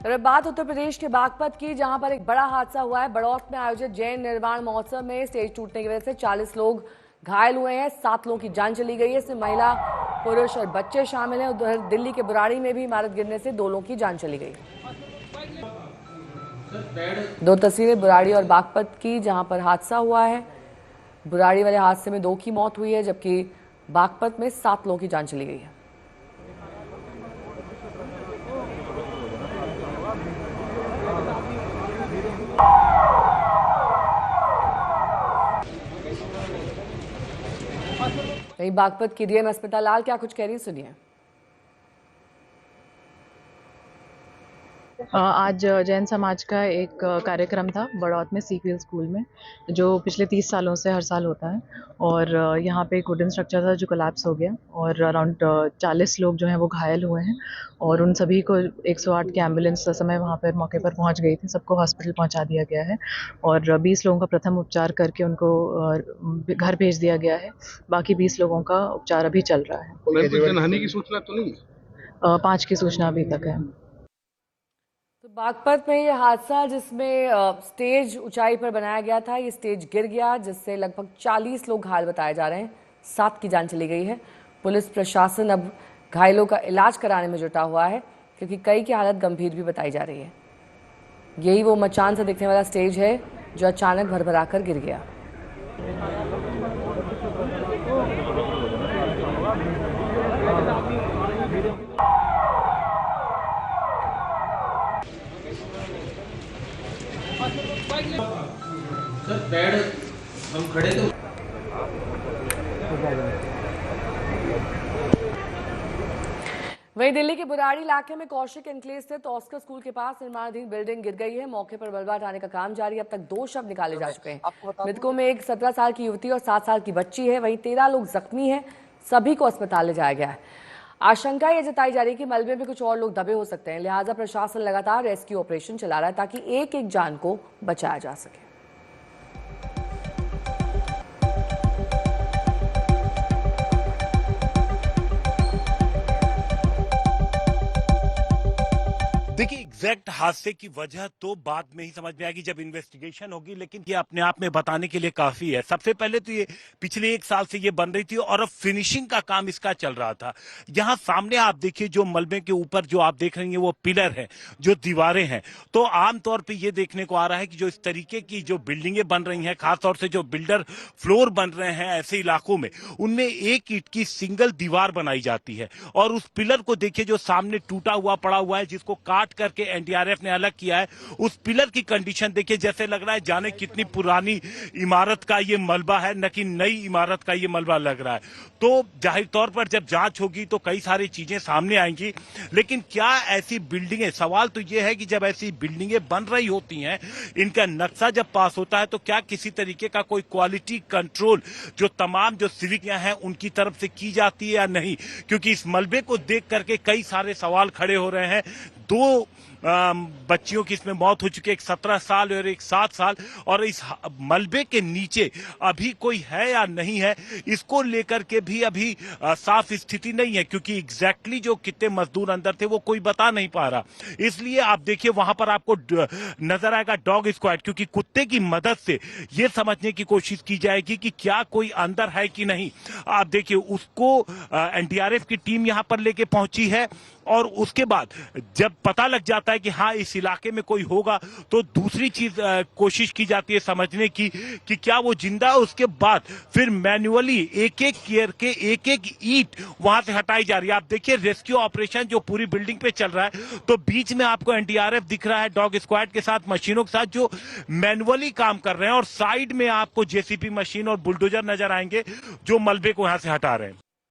और अब बात उत्तर प्रदेश के बागपत की, जहां पर एक बड़ा हादसा हुआ है। बड़ौत में आयोजित जैन निर्वाण महोत्सव में स्टेज टूटने की वजह से 40 लोग घायल हुए हैं। 7 लोगों की जान चली गई है। इसमें महिला, पुरुष और बच्चे शामिल हैं। उधर दिल्ली के बुराड़ी में भी इमारत गिरने से 2 लोगों की जान चली गई। दो तस्वीरें बुराड़ी और बागपत की, जहां पर हादसा हुआ है। बुराड़ी वाले हादसे में 2 की मौत हुई है, जबकि बागपत में 7 लोगों की जान चली गई है। वहीं बागपत की डीएम अस्मिता लाल क्या कुछ कह रही है, सुनिए। आज जैन समाज का एक कार्यक्रम था बड़ौत में सीक्वेल स्कूल में, जो पिछले 30 सालों से हर साल होता है। और यहाँ पे एक वुडन स्ट्रक्चर था जो कोलैप्स हो गया और अराउंड 40 लोग जो हैं वो घायल हुए हैं। और उन सभी को 108 की एम्बुलेंस समय वहाँ पर मौके पर पहुँच गई थी। सबको हॉस्पिटल पहुँचा दिया गया है और 20 लोगों का प्रथम उपचार करके उनको घर भेज दिया गया है। बाकी 20 लोगों का उपचार अभी चल रहा है। कोई जनहानि की सूचना तो नहीं? 5 की सूचना अभी तक है। तो बागपत में ये हादसा, जिसमें स्टेज ऊंचाई पर बनाया गया था, ये स्टेज गिर गया, जिससे लगभग 40 लोग घायल बताए जा रहे हैं। 7 की जान चली गई है। पुलिस प्रशासन अब घायलों का इलाज कराने में जुटा हुआ है, क्योंकि कई की हालत गंभीर भी बताई जा रही है। यही वो मचान से दिखने वाला स्टेज है जो अचानक भरभरा कर गिर गया। सर बेड हम खड़े थे। वहीं दिल्ली के बुराड़ी इलाके में कौशिक एनक्लेव स्थित ऑस्कर स्कूल के पास निर्माणाधीन बिल्डिंग गिर गई है। मौके पर मलबा हटाने का काम जारी है। अब तक 2 शव निकाले जा चुके हैं। मृतकों में एक 17 साल की युवती और 7 साल की बच्ची है। वहीं 13 लोग जख्मी हैं। सभी को अस्पताल ले जाया गया है। आशंका यह जताई जा रही है कि मलबे में कुछ और लोग दबे हो सकते हैं। लिहाजा प्रशासन लगातार रेस्क्यू ऑपरेशन चला रहा है, ताकि एक एक जान को बचाया जा सके। देखिए, एग्जैक्ट हादसे की वजह तो बाद में ही समझ में आएगी जब इन्वेस्टिगेशन होगी, लेकिन ये अपने आप में बताने के लिए काफी है। सबसे पहले तो ये पिछले 1 साल से ये बन रही थी और अब फिनिशिंग का काम इसका चल रहा था। यहाँ सामने आप देखिए, जो मलबे के ऊपर जो आप देख रहे हैं वो पिलर है, जो दीवारें हैं। तो आमतौर पर ये देखने को आ रहा है कि जो इस तरीके की जो बिल्डिंगें बन रही हैं, खासतौर से जो बिल्डर फ्लोर बन रहे हैं ऐसे इलाकों में, उनमें एक ईंट की सिंगल दीवार बनाई जाती है। और उस पिलर को देखिए जो सामने टूटा हुआ पड़ा हुआ है, जिसको काट करके एनडीआरएफ ने अलग किया है। उस पिलर की कंडीशन देखिए, जैसे लग रहा है जाने कितनी पुरानी इमारत का ये मलबा है, न कि नई इमारत का ये मलबा लग रहा है। तो जाहिर तौर पर जब जांच होगी तो कई सारी चीजें सामने आएंगी। लेकिन क्या ऐसी बिल्डिंगें, सवाल तो ये है कि जब ऐसी बिल्डिंगें बन रही होती हैं, इनका नक्शा जब पास होता है, तो क्या किसी तरीके का कोई क्वालिटी कंट्रोल जो तमाम जो सिविकियां हैं उनकी तरफ से की जाती है या नहीं? क्योंकि इस मलबे को देख करके कई सारे सवाल खड़े हो रहे हैं। 2 बच्चियों की इसमें मौत हो चुकी है, एक 17 साल और एक 7 साल। और इस मलबे के नीचे अभी कोई है या नहीं है, इसको लेकर के भी अभी साफ स्थिति नहीं है, क्योंकि एग्जैक्टली जो कितने मजदूर अंदर थे वो कोई बता नहीं पा रहा। इसलिए आप देखिए वहां पर आपको नजर आएगा डॉग स्क्वाड, क्योंकि कुत्ते की मदद से ये समझने की कोशिश की जाएगी कि क्या कोई अंदर है कि नहीं। आप देखिए उसको एनडीआरएफ की टीम यहां पर लेके पहुंची है और उसके बाद जब पता लग जाता है कि हाँ इस इलाके में कोई होगा, तो दूसरी चीज कोशिश की जाती है समझने की कि क्या वो जिंदा है। उसके बाद फिर मैन्युअली एक एक केयर के एक एक ईंट वहां से हटाई जा रही है। आप देखिए रेस्क्यू ऑपरेशन जो पूरी बिल्डिंग पे चल रहा है, तो बीच में आपको एनडीआरएफ दिख रहा है डॉग स्क्वाड के साथ, मशीनों के साथ, जो मैन्युअली काम कर रहे हैं। और साइड में आपको जेसीबी मशीन और बुलडोजर नजर आएंगे जो मलबे को यहां से हटा रहे हैं।